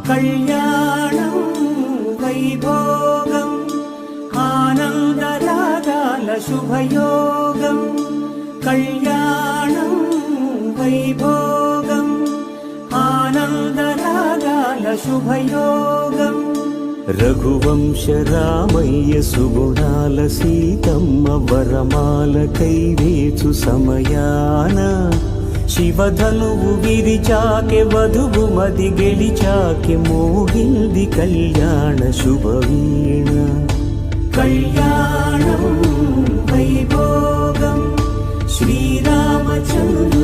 కళ్యాణం వైభోగం ఆనందరాగాల శుభయోగం కళ్యాణం వైభోగం ఆనందరాగాల శుభయోగం రఘువంశ రామయ్య సుగుణాల సీతమ్మ వరమాల కైవేచు సమయాన శివధనువు విరిచాకె వధువు మది గెలిచాకె మోగింది కళ్యాణ శుభవీణ కళ్యాణం వైభోగం శ్రీరామచంద్ర